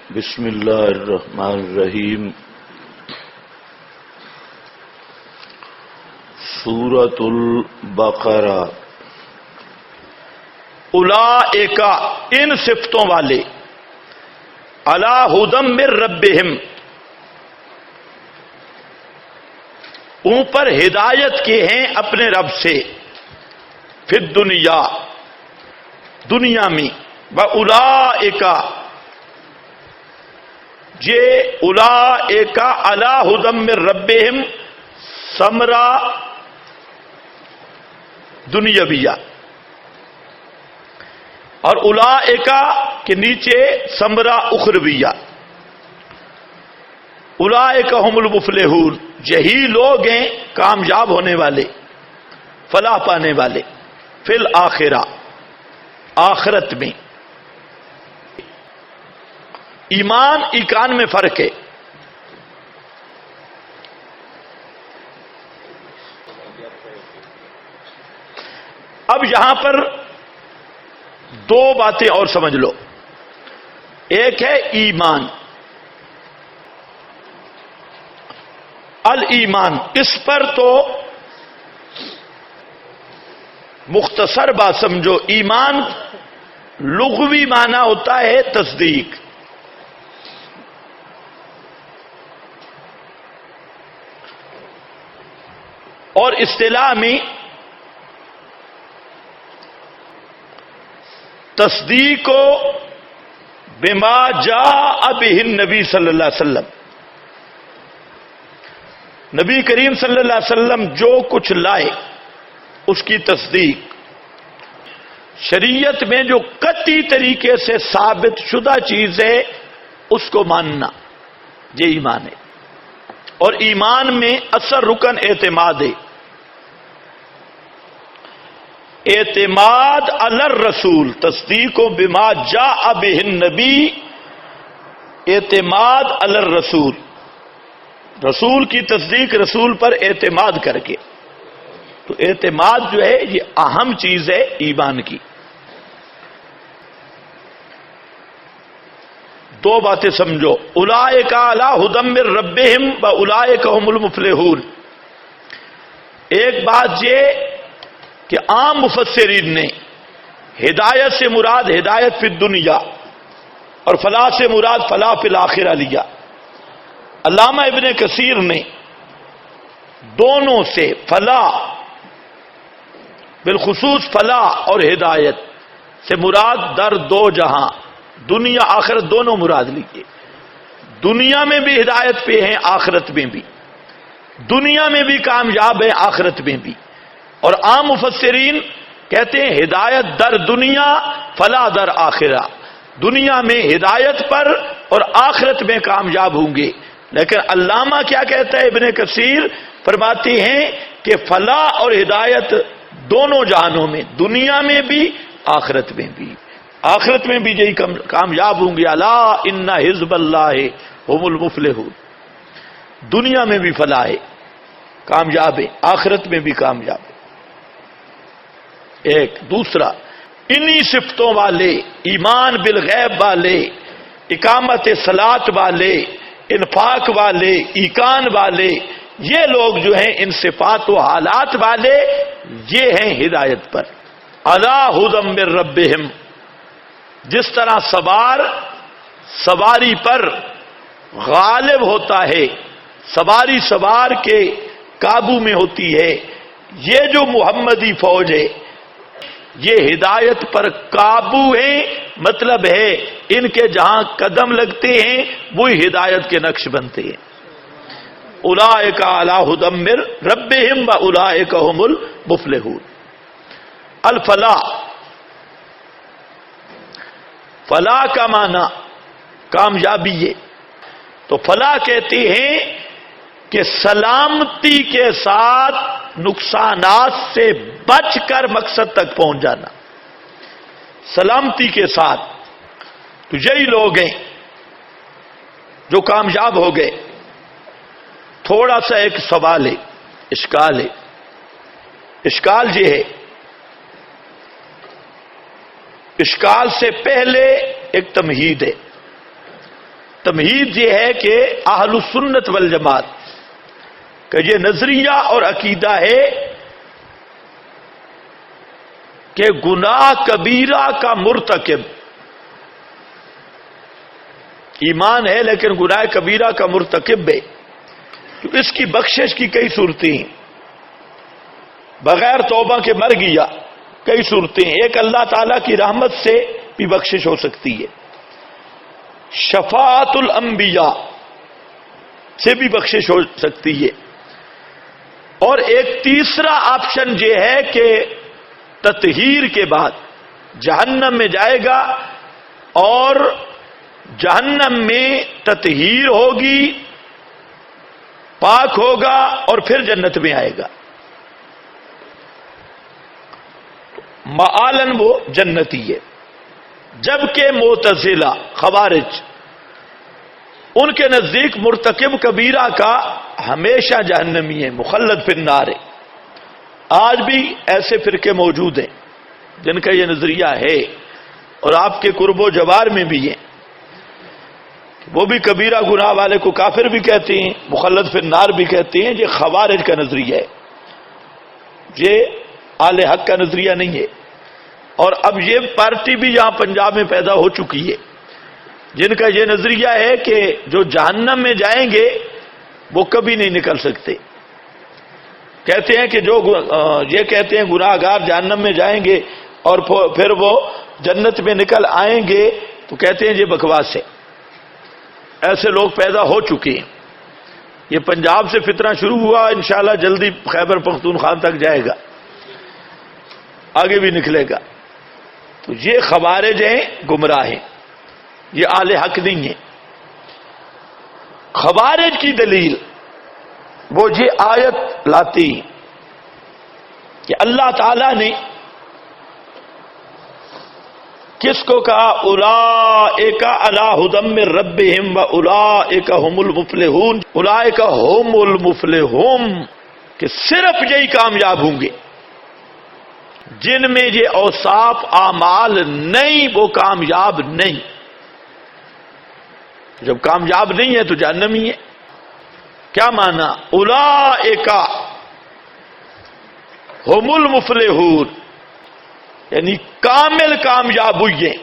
بسم اللہ الرحمن الرحیم۔ سورۃ البقرہ۔ اولئک، ان صفتوں والے، علی ھدی من ربہم، اوپر ہدایت کے ہیں اپنے رب سے، فی الدنیا، دنیا میں، واولئک، یہ اولئک علی ھدی من ربہم ثمرہ دنیاویہ، اور اولئک کے نیچے ثمرہ اخرویہ۔ اولئک ھم المفلحون، یہی لوگ ہیں کامیاب ہونے والے، فلاح پانے والے، فی الآخرہ، آخرت میں۔ ایمان ایقان میں فرق ہے۔ اب یہاں پر دو باتیں اور سمجھ لو، ایک ہے ایمان، الایمان، اس پر تو مختصر بات سمجھو، ایمان لغوی معنی ہوتا ہے تصدیق، اور اصطلاح میں تصدیق بما جاء بہ النبی صلی اللہ علیہ وسلم، نبی کریم صلی اللہ علیہ وسلم جو کچھ لائے اس کی تصدیق، شریعت میں جو قطعی طریقے سے ثابت شدہ چیز ہے اس کو ماننا، یہ ایمان ہے۔ اور ایمان میں اصل رکن اعتماد ہے، اعتماد علی الرسول، تصدیق بما جاء بہ النبی، اعتماد علی الرسول، رسول کی تصدیق، رسول پر اعتماد کر کے۔ تو اعتماد جو ہے یہ اہم چیز ہے ایمان کی۔ دو باتیں سمجھو، اولئک علی ھدی من ربہم واولئک ھم المفلحون۔ ایک بات یہ کہ عام مفسرین نے ہدایت سے مراد ہدایت فی الدنیا اور فلاح سے مراد فلاح فی الآخرہ لیا۔ علامہ ابن کثیر نے دونوں سے، فلاح بالخصوص فلاح اور ہدایت سے مراد در دو جہاں، دنیا آخرت دونوں مراد لیے۔ دنیا میں بھی ہدایت پہ ہیں، آخرت میں بھی، دنیا میں بھی کامیاب ہیں، آخرت میں بھی۔ اور عام مفسرین کہتے ہیں ہدایت در دنیا، فلاح در آخرہ، دنیا میں ہدایت پر اور آخرت میں کامیاب ہوں گے۔ لیکن علامہ کیا کہتا ہے ابن کثیر، فرماتے ہیں کہ فلاح اور ہدایت دونوں جہانوں میں، دنیا میں بھی آخرت میں بھی، آخرت میں بھی یہی کامیاب ہوں گے۔ الا ان حزب اللہ ھم المفلحون، دنیا میں بھی فلاح ہے، کامیاب ہے، آخرت میں بھی کامیاب ہے۔ ایک دوسرا، انہی صفتوں والے، ایمان بالغیب والے، اقامت صلاۃ والے، انفاق والے، ایقان والے، یہ لوگ جو ہیں ان صفات و حالات والے، یہ ہیں ہدایت پر۔ علی ھدی من ربہم، جس طرح سوار سواری پر غالب ہوتا ہے، سواری سوار کے قابو میں ہوتی ہے، یہ جو محمدی فوج ہے یہ ہدایت پر قابو ہے، مطلب ہے ان کے جہاں قدم لگتے ہیں وہی ہدایت کے نقش بنتے ہیں۔ اولئک علی ھدی من ربہم واولئک ھم المفلحون۔ الفلاح، فلاح کا معنی کامیابی ہے، تو فلاح کہتے ہیں کہ سلامتی کے ساتھ نقصانات سے بچ کر مقصد تک پہنچ جانا، سلامتی کے ساتھ۔ تو یہی لوگ ہیں جو کامیاب ہو گئے۔ تھوڑا سا ایک سوال ہے، اشکال ہے، اشکال یہ ہے، اشکال سے پہلے ایک تمہید ہے۔ تمہید یہ ہے کہ اہل السنت والجماعت کا یہ نظریہ اور عقیدہ ہے کہ گناہ کبیرہ کا مرتکب ایمان ہے لیکن گناہ کبیرہ کا مرتکب ہے، تو اس کی بخشش کی کئی صورتیں ہیں، بغیر توبہ کے مر گیا کئی صورتیں ہیں۔ ایک اللہ تعالی کی رحمت سے بھی بخشش ہو سکتی ہے، شفاعت الانبیاء سے بھی بخشش ہو سکتی ہے، اور ایک تیسرا آپشن یہ ہے کہ تطہیر کے بعد جہنم میں جائے گا اور جہنم میں تطہیر ہوگی، پاک ہوگا اور پھر جنت میں آئے گا، معالن وہ جنتی ہے۔ جبکہ معتزلہ خوارج ان کے نزدیک مرتکب کبیرہ کا ہمیشہ جہنمی ہے، مخلد فی النار ہے۔ آج بھی ایسے فرقے موجود ہیں جن کا یہ نظریہ ہے، اور آپ کے قرب و جوار میں بھی ہیں، وہ بھی کبیرہ گناہ والے کو کافر بھی کہتے ہیں، مخلد فی النار بھی کہتے ہیں۔ یہ خوارج کا نظریہ ہے، یہ اہل حق کا نظریہ نہیں ہے۔ اور اب یہ پارٹی بھی یہاں پنجاب میں پیدا ہو چکی ہے جن کا یہ نظریہ ہے کہ جو جہنم میں جائیں گے وہ کبھی نہیں نکل سکتے۔ کہتے ہیں کہ جو یہ کہتے ہیں گناہ گار جہنم میں جائیں گے اور پھر وہ جنت میں نکل آئیں گے، تو کہتے ہیں یہ بکواس ہے۔ ایسے لوگ پیدا ہو چکے ہیں، یہ پنجاب سے فتنہ شروع ہوا، انشاءاللہ جلدی خیبر پختونخوا تک جائے گا، آگے بھی نکلے گا۔ تو یہ خوارج ہیں، گمراہ ہیں، یہ اہل حق نہیں ہیں۔ خوارج کی دلیل وہ یہ آیت لاتی کہ اللہ تعالی نے کس کو کہا، اولئک علی ھدی من ربہم واولئک ھم المفلحون، اولئک ھم المفلحون، کہ صرف یہی کامیاب ہوں گے جن میں یہ اوصاف اعمال نہیں، وہ کامیاب نہیں۔ جب کامیاب نہیں ہے تو جہنمی ہے۔ کیا معنی؟ اولئک ھم المفلحون، یعنی کامل کامیاب ہوئی ہیں۔